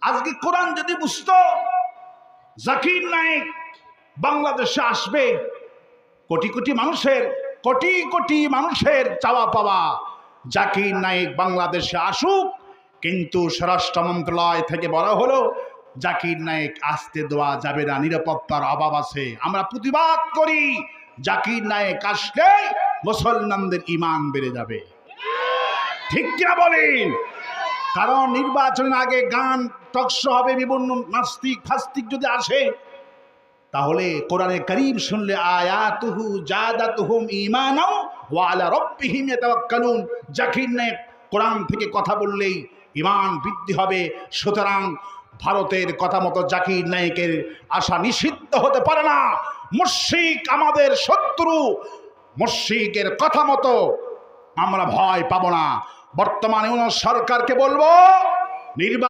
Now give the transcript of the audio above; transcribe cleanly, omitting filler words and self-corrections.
আজকে কোরআন যদি বুঝতো জাকির নায়েক বাংলাদেশে আসবে, কোটি কোটি মানুষের চাওয়া পাওয়া জাকির নায়েক বাংলাদেশে আসুক, কিন্তু স্বরাষ্ট্র মন্ত্রণালয় থেকে বলা হলো জাকির নায়েক আসতে দেওয়া যাবে না, নিরাপত্তার অভাব আছে। আমরা প্রতিবাদ করি, জাকির নায়েক আসলে মুসলমানদের ঈমান বেড়ে যাবে, ঠিক কিনা বলেন? কারণ নির্বাচনের আগে গান টকশো হবে, বিভিন্ন নাস্তিক ফাস্তিক যদি আসে, তাহলে কোরআনে কারীম শুনলে আয়াতুহু জাদাতুহুম ঈমানাও ওয়া আলা রাব্বিহিম ইয়াতাওয়াক্কালুন, জাকির নায়েক কোরআন থেকে কথা বললেই ঈমান বৃদ্ধি হবে। সুতরাং ভারতের কথা মতো জাকির নায়েকের আশা নিষিদ্ধ হতে পারে না। মুশরিক আমাদের শত্রু, মুশরিকের কথা মতো আমরা ভয় পাবো না। বর্তমানে সরকারকে বলবো নির্বাচন